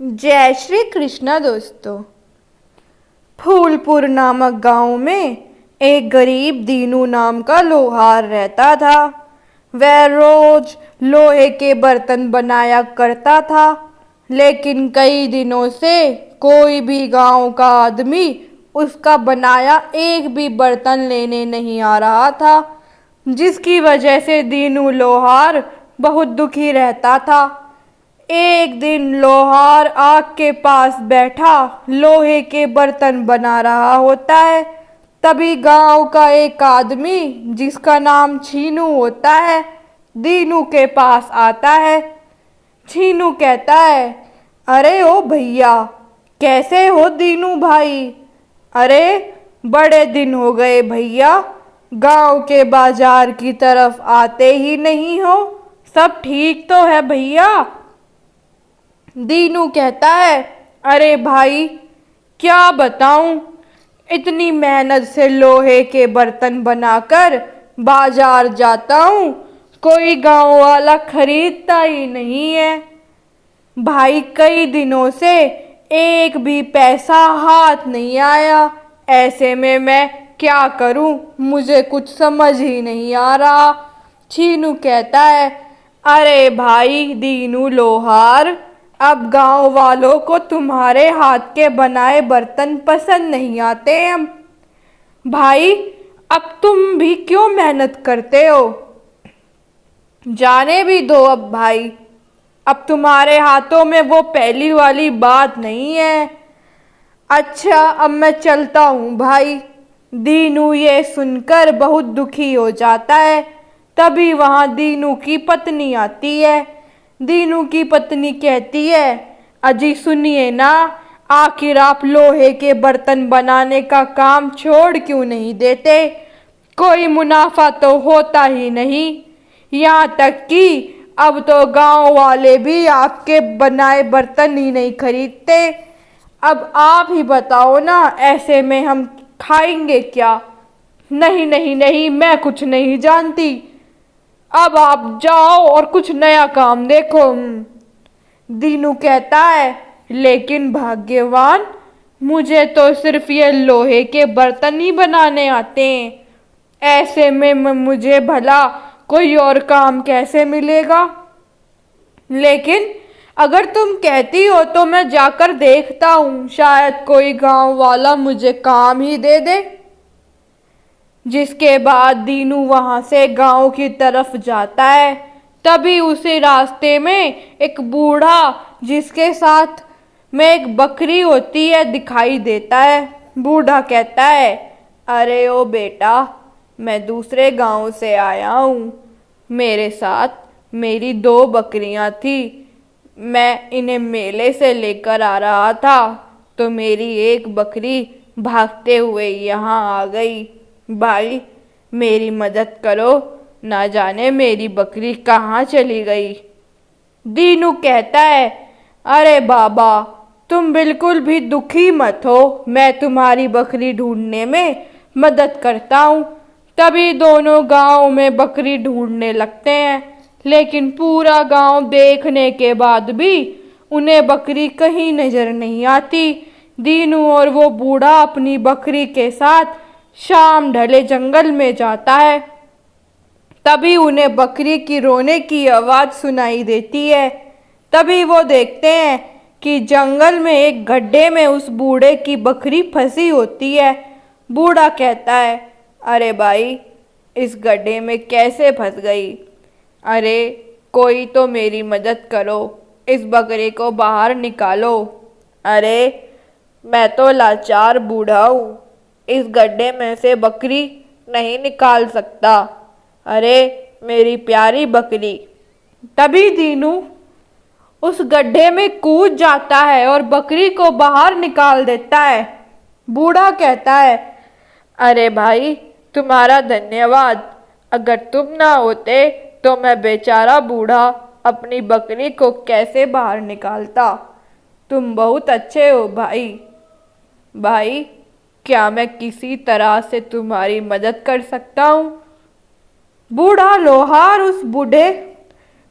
जय श्री कृष्णा दोस्तों। फूलपुर नामक गांव में एक गरीब दीनू नाम का लोहार रहता था। वह रोज लोहे के बर्तन बनाया करता था, लेकिन कई दिनों से कोई भी गांव का आदमी उसका बनाया एक भी बर्तन लेने नहीं आ रहा था, जिसकी वजह से दीनू लोहार बहुत दुखी रहता था। एक दिन लोहार आग के पास बैठा लोहे के बर्तन बना रहा होता है। तभी गांव का एक आदमी जिसका नाम छीनू होता है, दीनू के पास आता है। छीनू कहता है, अरे ओ भैया, कैसे हो दीनू भाई? अरे बड़े दिन हो गए भैया, गांव के बाजार की तरफ आते ही नहीं हो। सब ठीक तो है भैया? दीनू कहता है, अरे भाई क्या बताऊं, इतनी मेहनत से लोहे के बर्तन बनाकर बाजार जाता हूं, कोई गांव वाला खरीदता ही नहीं है। भाई कई दिनों से एक भी पैसा हाथ नहीं आया। ऐसे में मैं क्या करूं, मुझे कुछ समझ ही नहीं आ रहा। छीनू कहता है, अरे भाई दीनू लोहार, अब गांव वालों को तुम्हारे हाथ के बनाए बर्तन पसंद नहीं आते हैं। भाई अब तुम भी क्यों मेहनत करते हो? जाने भी दो अब भाई, अब तुम्हारे हाथों में वो पहली वाली बात नहीं है। अच्छा अब मैं चलता हूँ भाई। दीनू ये सुनकर बहुत दुखी हो जाता है। तभी वहाँ दीनू की पत्नी आती है। दीनू की पत्नी कहती है, अजी सुनिए ना, आखिर आप लोहे के बर्तन बनाने का काम छोड़ क्यों नहीं देते? कोई मुनाफा तो होता ही नहीं। यहाँ तक कि अब तो गांव वाले भी आपके बनाए बर्तन ही नहीं खरीदते। अब आप ही बताओ ना, ऐसे में हम खाएंगे क्या? नहीं नहीं नहीं, मैं कुछ नहीं जानती, अब आप जाओ और कुछ नया काम देखो। दीनू कहता है, लेकिन भाग्यवान, मुझे तो सिर्फ ये लोहे के बर्तन ही बनाने आते हैं। ऐसे में मुझे भला कोई और काम कैसे मिलेगा? लेकिन अगर तुम कहती हो तो मैं जाकर देखता हूँ, शायद कोई गांव वाला मुझे काम ही दे दे। जिसके बाद दीनू वहां से गांव की तरफ जाता है। तभी उसी रास्ते में एक बूढ़ा जिसके साथ में एक बकरी होती है दिखाई देता है। बूढ़ा कहता है, अरे ओ बेटा, मैं दूसरे गांव से आया हूँ। मेरे साथ मेरी 2 बकरियां थी। मैं इन्हें मेले से लेकर आ रहा था तो मेरी एक बकरी भागते हुए यहाँ आ गई। भाई मेरी मदद करो, ना जाने मेरी बकरी कहाँ चली गई। दीनू कहता है, अरे बाबा, तुम बिल्कुल भी दुखी मत हो, मैं तुम्हारी बकरी ढूंढने में मदद करता हूँ। तभी दोनों गांव में बकरी ढूंढने लगते हैं, लेकिन पूरा गांव देखने के बाद भी उन्हें बकरी कहीं नजर नहीं आती। दीनू और वो बूढ़ा अपनी बकरी के साथ शाम ढले जंगल में जाता है। तभी उन्हें बकरी की रोने की आवाज सुनाई देती है। तभी वो देखते हैं कि जंगल में एक गड्ढे में उस बूढ़े की बकरी फंसी होती है। बूढ़ा कहता है, अरे भाई, इस गड्ढे में कैसे फंस गई? अरे कोई तो मेरी मदद करो, इस बकरी को बाहर निकालो। अरे मैं तो लाचार बूढ़ा हूँ, इस गड्ढे में से बकरी नहीं निकाल सकता। अरे मेरी प्यारी बकरी। तभी दीनू उस गड्ढे में कूद जाता है और बकरी को बाहर निकाल देता है। बूढ़ा कहता है, अरे भाई, तुम्हारा धन्यवाद, अगर तुम ना होते तो मैं बेचारा बूढ़ा अपनी बकरी को कैसे बाहर निकालता। तुम बहुत अच्छे हो भाई। भाई क्या मैं किसी तरह से तुम्हारी मदद कर सकता हूँ? बूढ़ा लोहार उस बूढ़े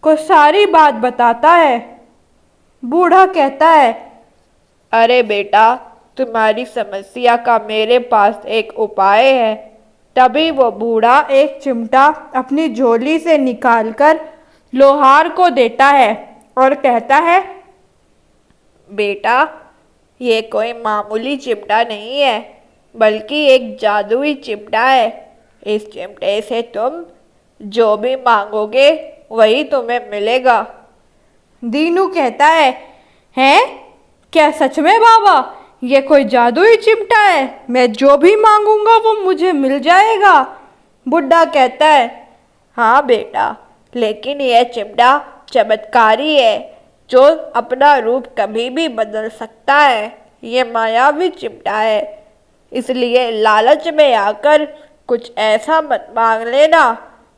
को सारी बात बताता है। बूढ़ा कहता है, अरे बेटा, तुम्हारी समस्या का मेरे पास एक उपाय है। तभी वो बूढ़ा एक चिमटा अपनी झोली से निकालकर लोहार को देता है और कहता है, बेटा, ये कोई मामूली चिमटा नहीं है, बल्कि एक जादुई चिमटा है। इस चिमटे से तुम जो भी मांगोगे वही तुम्हें मिलेगा। दीनू कहता है, हैं? क्या सच में बाबा? ये कोई जादुई चिमटा है? मैं जो भी मांगूंगा वो मुझे मिल जाएगा? बुढ़ा कहता है, हाँ बेटा, लेकिन यह चिमटा चमत्कारी है, जो अपना रूप कभी भी बदल सकता है। ये मायावी चिमटा है, इसलिए लालच में आकर कुछ ऐसा मत मांग लेना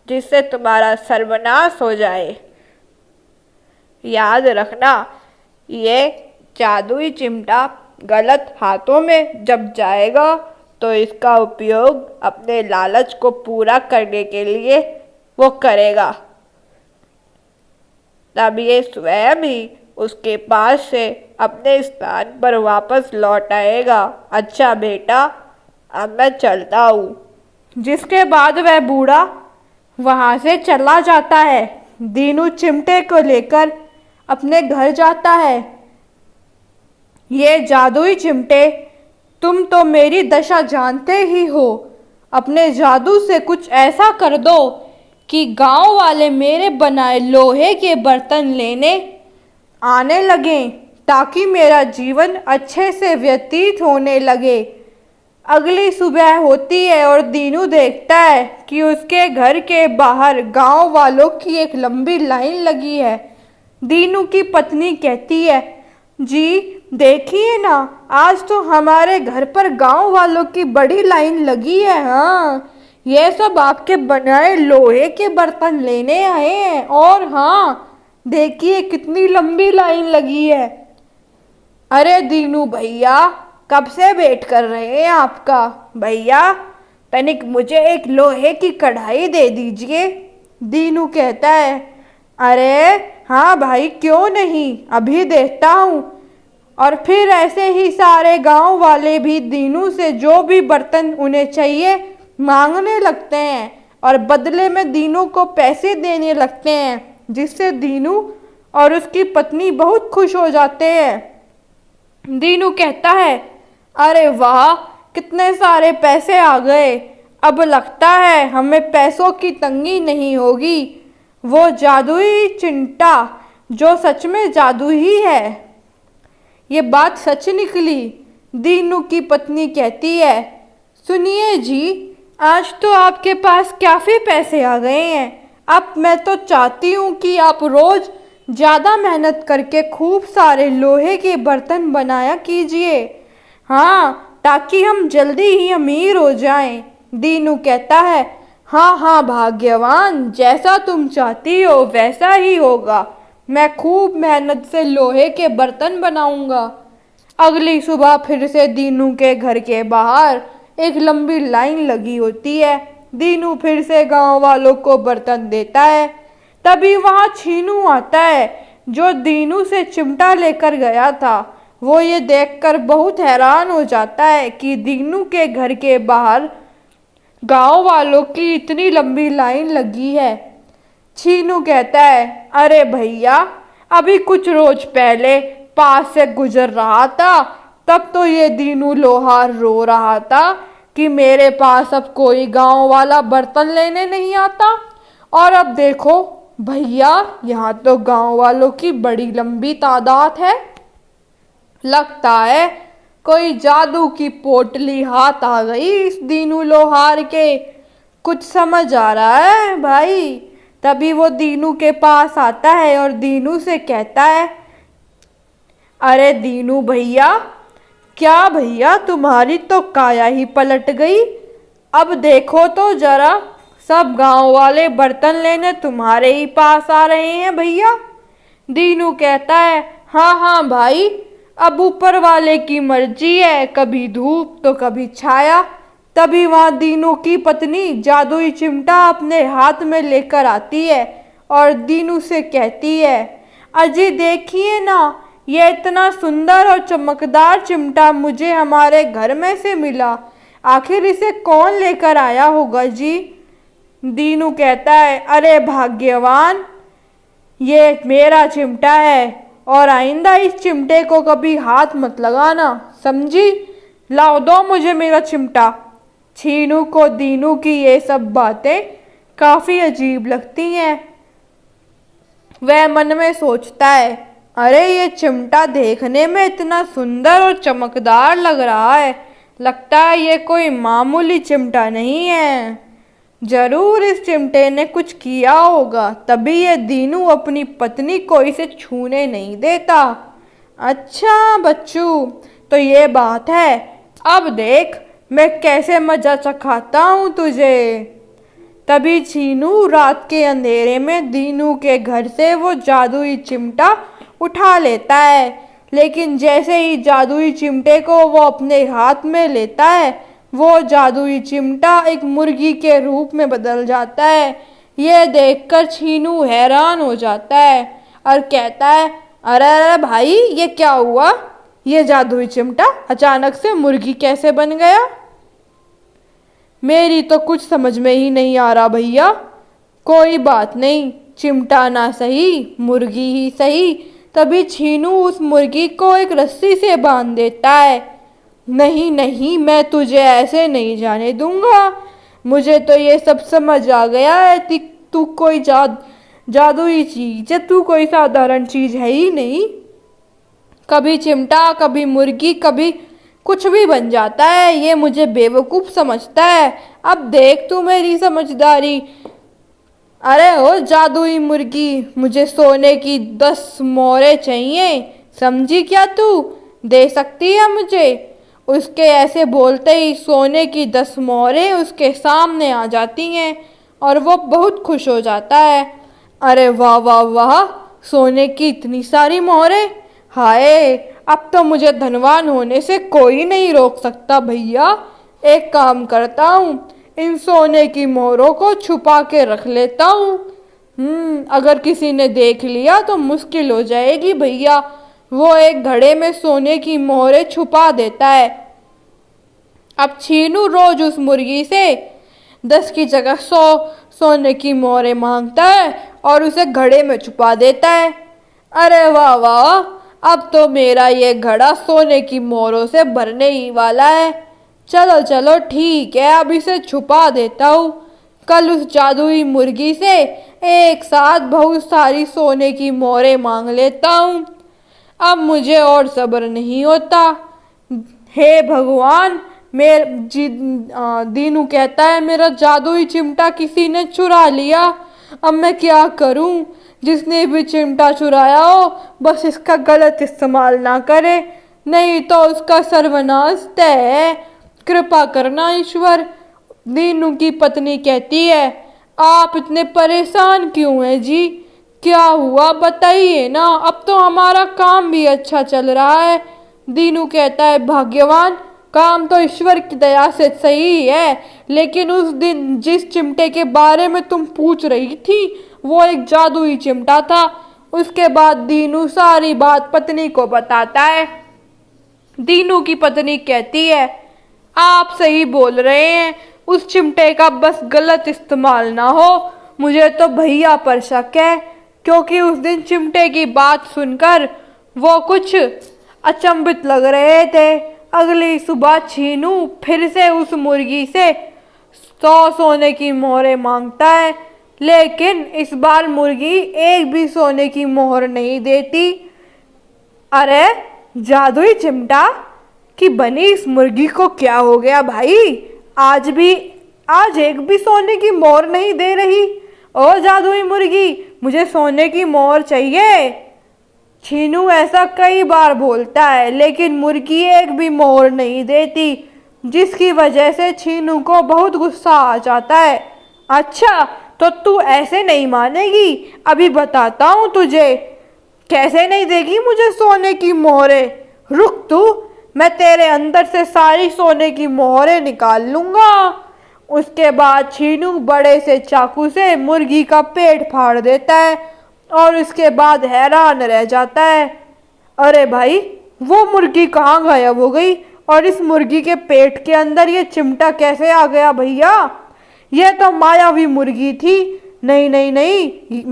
जिससे तुम्हारा सर्वनाश हो जाए। याद रखना, ये जादुई चिमटा गलत हाथों में जब जाएगा तो इसका उपयोग अपने लालच को पूरा करने के लिए वो करेगा। तब ये स्वयं ही उसके पास से अपने स्थान पर वापस लौट आएगा। अच्छा बेटा, अब मैं चलता हूँ। जिसके बाद वह बूढ़ा वहाँ से चला जाता है। दीनू चिमटे को लेकर अपने घर जाता है। ये जादुई चिमटे, तुम तो मेरी दशा जानते ही हो। अपने जादू से कुछ ऐसा कर दो कि गांव वाले मेरे बनाए लोहे के बर्तन लेने आने लगें, ताकि मेरा जीवन अच्छे से व्यतीत होने लगे। अगली सुबह होती है और दीनू देखता है कि उसके घर के बाहर गांव वालों की एक लंबी लाइन लगी है। दीनू की पत्नी कहती है, जी देखिए ना, आज तो हमारे घर पर गांव वालों की बड़ी लाइन लगी है। हाँ, ये सब आपके बनाए लोहे के बर्तन लेने आए हैं। और हाँ, देखिए कितनी लंबी लाइन लगी है। अरे दीनू भैया, कब से वेट कर रहे हैं आपका। भैया, तनिक मुझे एक लोहे की कढ़ाई दे दीजिए। दीनू कहता है, अरे हाँ भाई, क्यों नहीं, अभी देता हूँ। और फिर ऐसे ही सारे गांव वाले भी दीनू से जो भी बर्तन उन्हें चाहिए मांगने लगते हैं और बदले में दीनू को पैसे देने लगते हैं, जिससे दीनू और उसकी पत्नी बहुत खुश हो जाते हैं। दीनू कहता है, अरे वाह, कितने सारे पैसे आ गए, अब लगता है हमें पैसों की तंगी नहीं होगी। वो जादुई चिमटा जो सच में जादू ही है। ये बात सच निकली। दीनू की पत्नी कहती है, सुनिए जी, आज तो आपके पास काफ़ी पैसे आ गए हैं। अब मैं तो चाहती हूँ कि आप रोज़ ज़्यादा मेहनत करके खूब सारे लोहे के बर्तन बनाया कीजिए। हाँ, ताकि हम जल्दी ही अमीर हो जाएं। दीनू कहता है, हाँ हाँ भाग्यवान, जैसा तुम चाहती हो वैसा ही होगा। मैं खूब मेहनत से लोहे के बर्तन बनाऊंगा। अगली सुबह फिर से दीनू के घर के बाहर एक लंबी लाइन लगी होती है। दीनू फिर से गांव वालों को बर्तन देता है। तभी वहाँ छीनू आता है, जो दीनू से चिमटा लेकर गया था। वो ये देखकर बहुत हैरान हो जाता है कि दीनू के घर के बाहर गांव वालों की इतनी लंबी लाइन लगी है। छीनू कहता है, अरे भैया, अभी कुछ रोज पहले पास से गुजर रहा था, तब तो ये दीनू लोहार रो रहा था कि मेरे पास अब कोई गांव वाला बर्तन लेने नहीं आता। और अब देखो भैया, यहाँ तो गांव वालों की बड़ी लंबी तादाद है। लगता है कोई जादू की पोटली हाथ आ गई इस दीनू लोहार के। कुछ समझ आ रहा है भाई। तभी वो दीनू के पास आता है और दीनू से कहता है, अरे दीनू भैया, क्या भैया, तुम्हारी तो काया ही पलट गई। अब देखो तो जरा, सब गांव वाले बर्तन लेने तुम्हारे ही पास आ रहे हैं भैया। दीनू कहता है, हाँ हाँ भाई, अब ऊपर वाले की मर्जी है, कभी धूप तो कभी छाया। तभी वहाँ दीनू की पत्नी जादुई चिमटा अपने हाथ में लेकर आती है और दीनू से कहती है, अजी देखिए ना, ये इतना सुंदर और चमकदार चिमटा मुझे हमारे घर में से मिला। आखिर इसे कौन लेकर आया होगा जी? दीनू कहता है, अरे भाग्यवान, ये मेरा चिमटा है और आइंदा इस चिमटे को कभी हाथ मत लगाना, समझी? लाओ, दो मुझे मेरा चिमटा। छीनू को दीनू की ये सब बातें काफी अजीब लगती हैं। वह मन में सोचता है, अरे ये चिमटा देखने में इतना सुंदर और चमकदार लग रहा है, लगता है ये कोई मामूली चिमटा नहीं है। जरूर इस चिमटे ने कुछ किया होगा, तभी ये दीनू अपनी पत्नी को इसे छूने नहीं देता। अच्छा बच्चू, तो ये बात है, अब देख मैं कैसे मजा चखाता हूँ तुझे। तभी छीनू रात के अंधेरे में दीनू के घर से वो जादुई चिमटा उठा लेता है, लेकिन जैसे ही जादुई चिमटे को वो अपने हाथ में लेता है, वो जादुई चिमटा एक मुर्गी के रूप में बदल जाता है। ये देखकर छीनू हैरान हो जाता है और कहता है, अरे अरे भाई, ये क्या हुआ? ये जादुई चिमटा अचानक से मुर्गी कैसे बन गया? मेरी तो कुछ समझ में ही नहीं आ रहा भैया। कोई बात नहीं, चिमटा ना सही, मुर्गी ही सही। तभी छीनू उस मुर्गी को एक रस्सी से बांध देता है। नहीं नहीं, मैं तुझे ऐसे नहीं जाने दूंगा। मुझे तो ये सब समझ आ गया है, तू कोई जादुई चीज है, तू कोई साधारण चीज है ही नहीं। कभी चिमटा, कभी मुर्गी, कभी कुछ भी बन जाता है। ये मुझे बेवकूफ़ समझता है। अब देख तू मेरी समझदारी। अरे ओ जादुई मुर्गी, मुझे सोने की 10 मोहरें चाहिए, समझी क्या तू? दे सकती है मुझे? उसके ऐसे बोलते ही सोने की 10 मोहरें उसके सामने आ जाती हैं और वो बहुत खुश हो जाता है। अरे वाह वाह वाह, सोने की इतनी सारी मोहरें! हाय, अब तो मुझे धनवान होने से कोई नहीं रोक सकता भैया। एक काम करता हूँ, इन सोने की मोहरों को छुपा के रख लेता हूँ। अगर किसी ने देख लिया तो मुश्किल हो जाएगी भैया। वो एक घड़े में सोने की मोहरें छुपा देता है। अब छीनू रोज उस मुर्गी से 10 की जगह 100 सोने की मोहरें मांगता है और उसे घड़े में छुपा देता है। अरे वाह वाह, अब तो मेरा ये घड़ा सोने की मोहरों से भरने ही वाला है। चलो चलो ठीक है, अब इसे छुपा देता हूँ। कल उस जादुई मुर्गी से एक साथ बहुत सारी सोने की मोहरें मांग लेता हूँ। अब मुझे और सब्र नहीं होता। हे भगवान, दीनू कहता है, मेरा जादुई चिमटा किसी ने चुरा लिया। अब मैं क्या करूं? जिसने भी चिमटा चुराया हो, बस इसका गलत इस्तेमाल ना करे, नहीं तो उसका सर्वनाश तय है। कृपा करना ईश्वर। दीनू की पत्नी कहती है, आप इतने परेशान क्यों हैं जी? क्या हुआ बताइए ना, अब तो हमारा काम भी अच्छा चल रहा है। दीनू कहता है, भाग्यवान, काम तो ईश्वर की दया से सही है, लेकिन उस दिन जिस चिमटे के बारे में तुम पूछ रही थी, वो एक जादुई चिमटा था। उसके बाद दीनू सारी बात पत्नी को बताता है। दीनू की पत्नी कहती है, आप सही बोल रहे हैं, उस चिमटे का बस गलत इस्तेमाल ना हो। मुझे तो भैया पर शक है, क्योंकि उस दिन चिमटे की बात सुनकर वो कुछ अचंभित लग रहे थे। अगली सुबह छीनू फिर से उस मुर्गी से 100 सोने की मोहरें मांगता है, लेकिन इस बार मुर्गी एक भी सोने की मोहर नहीं देती। अरे जादुई चिमटा की बनी इस मुर्गी को क्या हो गया भाई? आज एक भी सोने की मोहर नहीं दे रही। ओ जादुई मुर्गी, मुझे सोने की मोहर चाहिए। छीनू ऐसा कई बार बोलता है, लेकिन मुर्गी एक भी मोहर नहीं देती, जिसकी वजह से छीनू को बहुत गुस्सा आ जाता है। अच्छा, तो तू ऐसे नहीं मानेगी, अभी बताता हूँ तुझे। कैसे नहीं देगी मुझे सोने की मोहरें? रुक तू, मैं तेरे अंदर से सारी सोने की मोहरें निकाल लूंगा। उसके बाद छीनू बड़े से चाकू से मुर्गी का पेट फाड़ देता है और उसके बाद हैरान रह जाता है। अरे भाई, वो मुर्गी कहाँ गायब हो गई और इस मुर्गी के पेट के अंदर ये चिमटा कैसे आ गया भैया? ये तो मायावी मुर्गी थी। नहीं नहीं नहीं,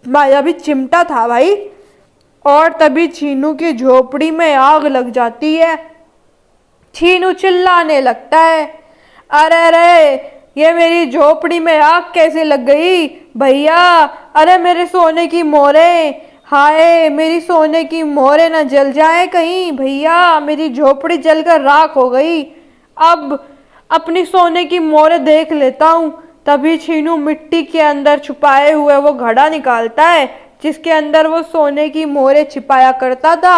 मायावी चिमटा था भाई। और तभी छीनू की झोपड़ी में आग लग जाती है। छीनू चिल्लाने लगता है, अरे अरे, ये मेरी झोपड़ी में आग कैसे लग गई भैया? अरे मेरे सोने की मोहरें, हाय मेरी सोने की मोहरें न जल जाए कहीं भैया, मेरी झोपड़ी जलकर राख हो गई। अब अपनी सोने की मोहरें देख लेता हूँ। तभी छीनू मिट्टी के अंदर छुपाए हुए वो घड़ा निकालता है जिसके अंदर वो सोने की मोहरें छिपाया करता था।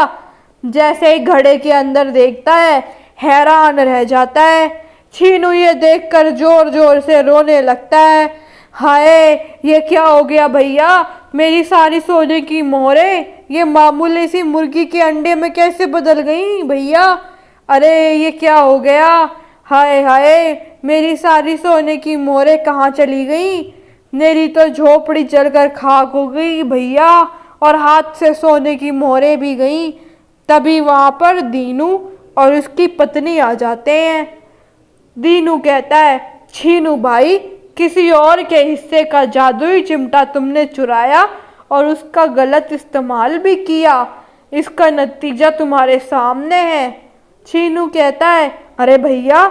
जैसे ही घड़े के अंदर देखता है, हैरान रह जाता है। छीनू ये देखकर जोर जोर से रोने लगता है, हाय ये क्या हो गया भैया? मेरी सारी सोने की मोहरें ये मामूली सी मुर्गी के अंडे में कैसे बदल गई भैया? अरे ये क्या हो गया? हाय हाय, मेरी सारी सोने की मोहरें कहाँ चली गई? मेरी तो झोपड़ी जलकर खाक हो गई भैया, और हाथ से सोने की मोहरें भी गई। तभी वहां पर दीनू और उसकी पत्नी आ जाते हैं। दीनू कहता है, छीनू भाई, किसी और के हिस्से का जादुई चिमटा तुमने चुराया और उसका गलत इस्तेमाल भी किया। इसका नतीजा तुम्हारे सामने है। छीनू कहता है, अरे भैया,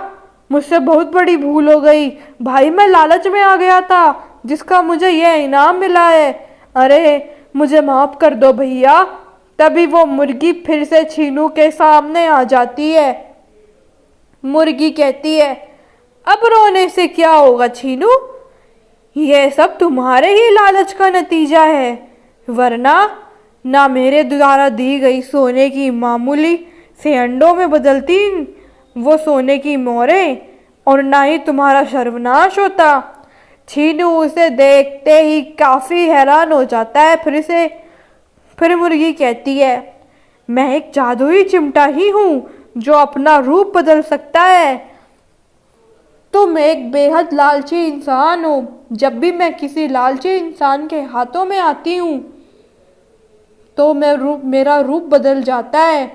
मुझसे बहुत बड़ी भूल हो गई भाई, मैं लालच में आ गया था जिसका मुझे यह इनाम मिला है। अरे मुझे माफ कर दो भैया। तभी वो मुर्गी फिर से छीनू के सामने आ जाती है। मुर्गी कहती है, अब रोने से क्या होगा छीनू? यह सब तुम्हारे ही लालच का नतीजा है, वरना ना मेरे द्वारा दी गई सोने की मामूली से अंडों में बदलती वो सोने की मोहरें, और ना ही तुम्हारा सर्वनाश होता। छीनू उसे देखते ही काफी हैरान हो जाता है। फिर मुर्गी कहती है, मैं एक जादुई चिमटा ही हूँ जो अपना रूप बदल सकता है। तुम एक बेहद लालची इंसान हो। जब भी मैं किसी लालची इंसान के हाथों में आती हूँ तो मेरा रूप बदल जाता है।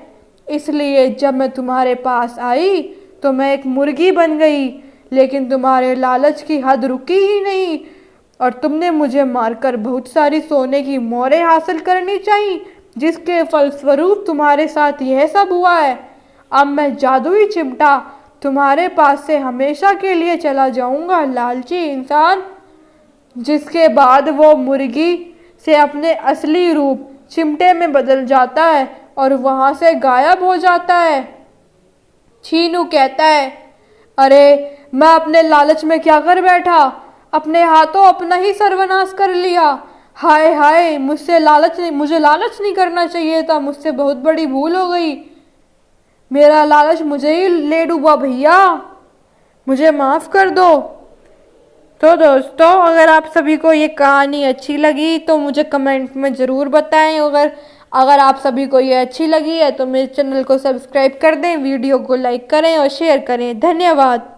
इसलिए जब मैं तुम्हारे पास आई तो मैं एक मुर्गी बन गई, लेकिन तुम्हारे लालच की हद रुकी ही नहीं और तुमने मुझे मारकर बहुत सारी सोने की मोहरें हासिल करनी चाहिए, जिसके फलस्वरूप तुम्हारे साथ यह सब हुआ है। अब मैं जादुई चिमटा तुम्हारे पास से हमेशा के लिए चला जाऊंगा, लालची इंसान। जिसके बाद वो मुर्गी से अपने असली रूप चिमटे में बदल जाता है और वहां से गायब हो जाता है। छीनू कहता है, अरे मैं अपने लालच में क्या कर बैठा, अपने हाथों अपना ही सर्वनाश कर लिया। हाय हाय, मुझे लालच नहीं करना चाहिए था, मुझसे बहुत बड़ी भूल हो गई। मेरा लालच मुझे ही ले डूबा भैया, मुझे माफ कर दो। तो दोस्तों, अगर आप सभी को ये कहानी अच्छी लगी तो मुझे कमेंट में ज़रूर बताएं। अगर आप सभी को ये अच्छी लगी है तो मेरे चैनल को सब्सक्राइब कर दें, वीडियो को लाइक करें और शेयर करें। धन्यवाद।